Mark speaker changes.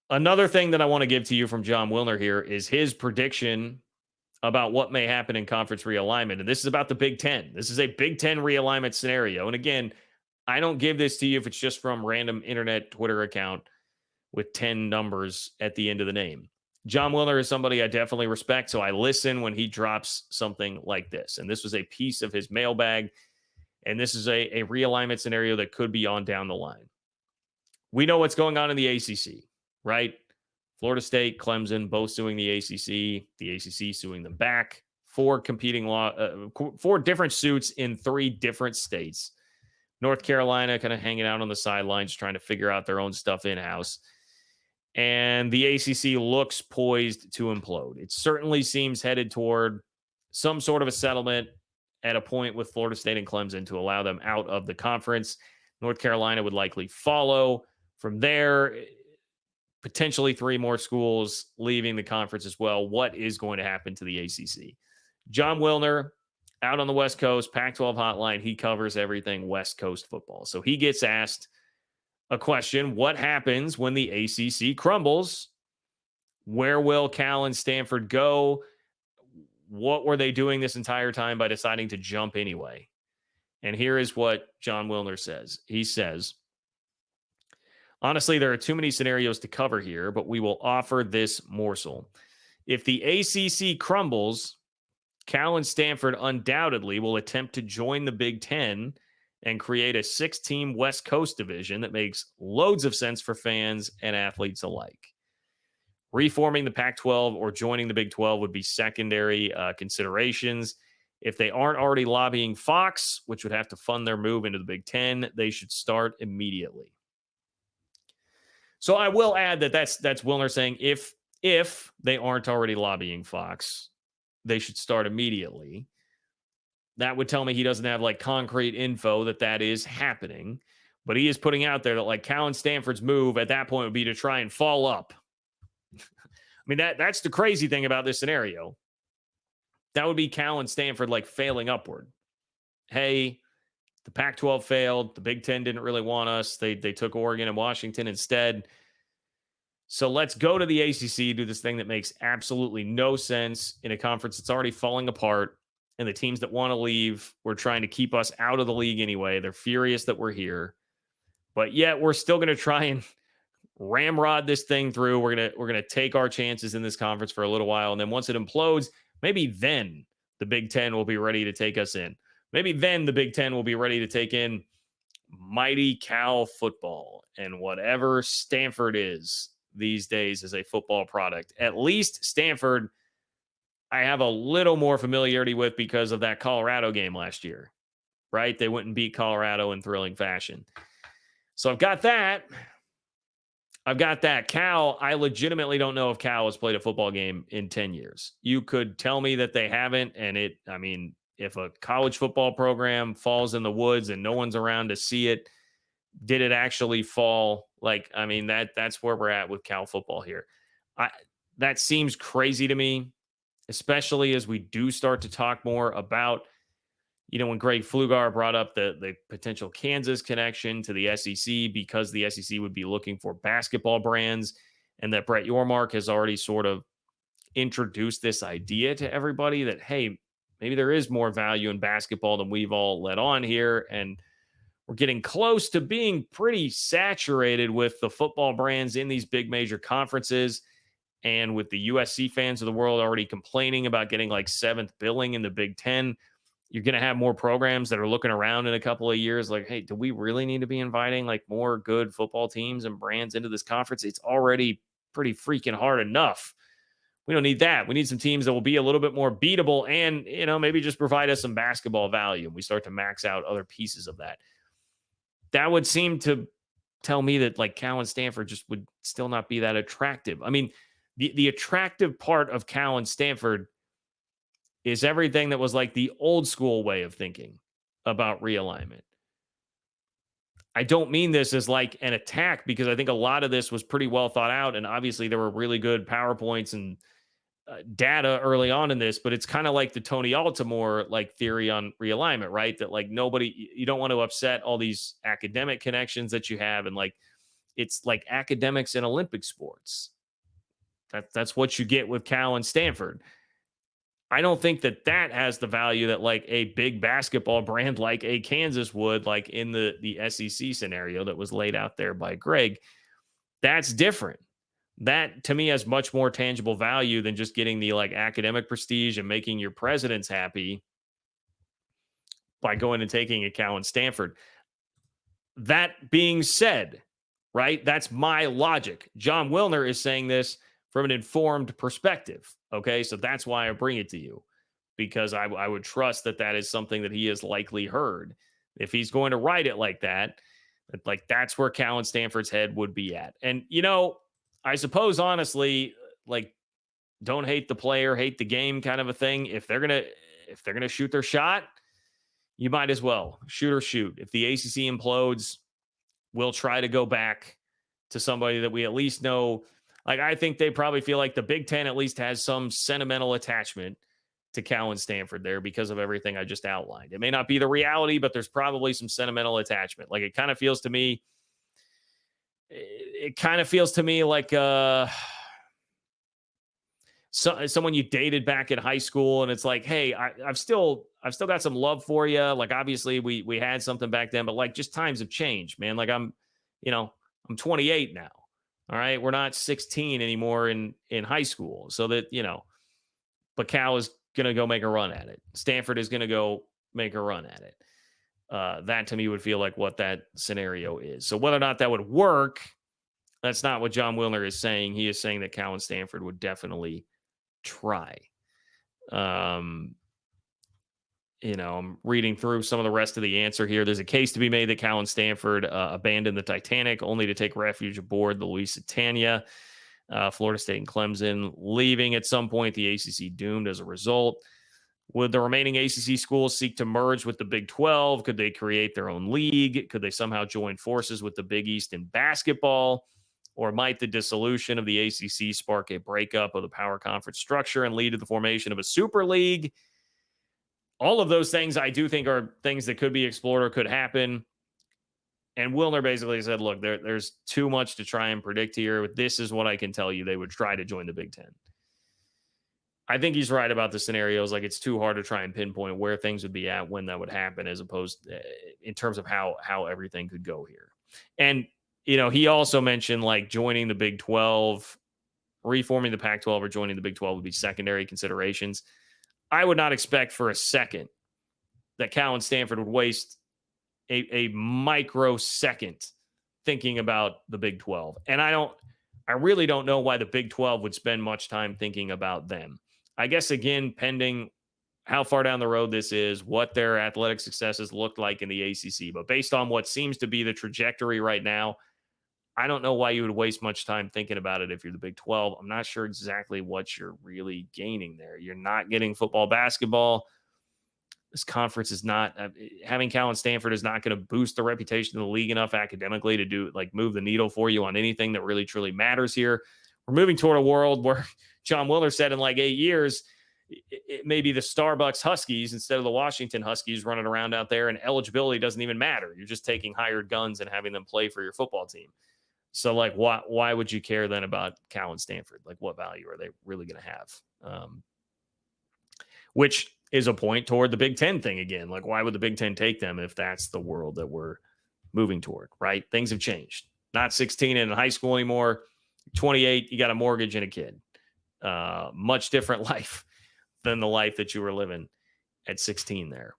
Speaker 1: Another thing that I want to give to you from Jon Wilner here is his prediction about what may happen in conference realignment. And this is about the Big Ten. This is a Big Ten realignment scenario. And again, I don't give this to you if it's just from random internet Twitter account with 10 numbers at the end of the name. Jon Wilner is somebody I definitely respect, so I listen when he drops something like this. And this was a piece of his mailbag, and this is a realignment scenario that could be on down the line. We know what's going on in the ACC, right? Florida State, Clemson, both suing the ACC suing them back. Four different suits in 3 different states. North Carolina kind of hanging out on the sidelines, trying to figure out their own stuff in-house. And the ACC looks poised to implode. It certainly seems headed toward some sort of a settlement at a point with Florida State and Clemson to allow them out of the conference. North Carolina would likely follow. From there, potentially 3 more schools leaving the conference as well. What is going to happen to the ACC? Jon Wilner, out on the West Coast, Pac-12 hotline, he covers everything West Coast football. So he gets asked a question: what happens when the ACC crumbles? Where will Cal and Stanford go? What were they doing this entire time by deciding to jump anyway? And here is what Jon Wilner says. He says, honestly, there are too many scenarios to cover here, but we will offer this morsel. If the ACC crumbles, Cal and Stanford undoubtedly will attempt to join the Big Ten and create a 6-team West Coast division that makes loads of sense for fans and athletes alike. Reforming the Pac-12 or joining the Big 12 would be secondary considerations. If they aren't already lobbying Fox, which would have to fund their move into the Big Ten, they should start immediately. So I will add that's Wilner saying if they aren't already lobbying Fox, they should start immediately. That would tell me he doesn't have like concrete info that is happening, but he is putting out there that like Cal and Stanford's move at that point would be to try and fall up. I mean, that's the crazy thing about this scenario. That would be Cal and Stanford like failing upward. Hey, the Pac-12 failed. The Big Ten didn't really want us. They took Oregon and Washington instead. So let's go to the ACC, do this thing that makes absolutely no sense in a conference that's already falling apart. And the teams that want to leave were trying to keep us out of the league anyway. They're furious that we're here. But yet we're still going to try and ramrod this thing through. We're gonna take our chances in this conference for a little while. And then once it implodes, maybe then the Big Ten will be ready to take us in. Maybe then the Big Ten will be ready to take in mighty Cal football and whatever Stanford is these days as a football product. At least Stanford, I have a little more familiarity with because of that Colorado game last year, right? They went and beat Colorado in thrilling fashion. So I've got that. Cal, I legitimately don't know if Cal has played a football game in 10 years. You could tell me that they haven't, and if a college football program falls in the woods and no one's around to see it, did it actually fall? That's where we're at with Cal football here. That seems crazy to me, especially as we do start to talk more about, when Greg Pflugar brought up the potential Kansas connection to the SEC because the SEC would be looking for basketball brands, and that Brett Yormark has already sort of introduced this idea to everybody that, hey, maybe there is more value in basketball than we've all let on here. And we're getting close to being pretty saturated with the football brands in these big major conferences. And with the USC fans of the world already complaining about getting like 7th billing in the Big Ten, you're going to have more programs that are looking around in a couple of years like, hey, do we really need to be inviting like more good football teams and brands into this conference? It's already pretty freaking hard enough. We don't need that. We need some teams that will be a little bit more beatable and, maybe just provide us some basketball value. And we start to max out other pieces of that. That would seem to tell me that like Cal and Stanford just would still not be that attractive. I mean, the attractive part of Cal and Stanford is everything that was like the old school way of thinking about realignment. I don't mean this as like an attack because I think a lot of this was pretty well thought out. And obviously there were really good PowerPoints and data early on in this, but it's kind of like the Tony Altamore like theory on realignment, right? That like you don't want to upset all these academic connections that you have. And like, it's like academics and Olympic sports. That's what you get with Cal and Stanford. I don't think that has the value that like a big basketball brand like a Kansas would, like in the SEC scenario that was laid out there by Greg. That's different. That to me has much more tangible value than just getting the like academic prestige and making your presidents happy by going and taking a Cal and Stanford. That being said, right, that's my logic. Jon Wilner is saying this from an informed perspective. Okay, so that's why I bring it to you, because I would trust that is something that he has likely heard. If he's going to write it like that, like that's where Cal and Stanford's head would be at. And I suppose honestly, like, don't hate the player, hate the game kind of a thing. If they're gonna shoot their shot, you might as well shoot or shoot. If the ACC implodes, we'll try to go back to somebody that we at least know. Like, I think they probably feel like the Big Ten at least has some sentimental attachment to Cal and Stanford there because of everything I just outlined. It may not be the reality, but there's probably some sentimental attachment. Like, it kind of feels to me like someone you dated back in high school, and it's like, hey, I've still got some love for you. Like, obviously we had something back then, but like, just times have changed, man. Like, I'm 28 now. All right, we're not 16 anymore in high school, so that but Cal is gonna go make a run at it. Stanford is gonna go make a run at it. That to me would feel like what that scenario is. So whether or not that would work, that's not what Jon Wilner is saying. He is saying that Cal and Stanford would definitely try. I'm reading through some of the rest of the answer here. There's a case to be made that Cal and Stanford abandoned the Titanic only to take refuge aboard the Lusitania. Florida State and Clemson leaving at some point, the ACC doomed as a result. Would the remaining ACC schools seek to merge with the Big 12? Could they create their own league? Could they somehow join forces with the Big East in basketball? Or might the dissolution of the ACC spark a breakup of the power conference structure and lead to the formation of a super league? All of those things I do think are things that could be explored or could happen. And Wilner basically said, look, there's too much to try and predict here. This is what I can tell you. They would try to join the Big Ten. I think he's right about the scenarios. Like, it's too hard to try and pinpoint where things would be at when that would happen, as opposed in terms of how everything could go here. And, he also mentioned like joining the Big 12, reforming the Pac-12 or joining the Big 12 would be secondary considerations. I would not expect for a second that Cal and Stanford would waste a microsecond thinking about the Big 12. And I really don't know why the Big 12 would spend much time thinking about them. I guess, again, pending how far down the road this is, what their athletic successes looked like in the ACC. But based on what seems to be the trajectory right now, I don't know why you would waste much time thinking about it if you're the Big 12. I'm not sure exactly what you're really gaining there. You're not getting football, basketball. This conference is not having Cal and Stanford is not going to boost the reputation of the league enough academically to do like move the needle for you on anything that really truly matters here. We're moving toward a world where Jon Wilner said in like 8 years, it may be the Starbucks Huskies instead of the Washington Huskies running around out there, and eligibility doesn't even matter. You're just taking hired guns and having them play for your football team. So like, why would you care then about Cal and Stanford? Like, what value are they really going to have? Which is a point toward the Big Ten thing again. Like, why would the Big Ten take them if that's the world that we're moving toward, right? Things have changed. Not 16 and in high school anymore. 28, you got a mortgage and a kid. Much different life than the life that you were living at 16 there.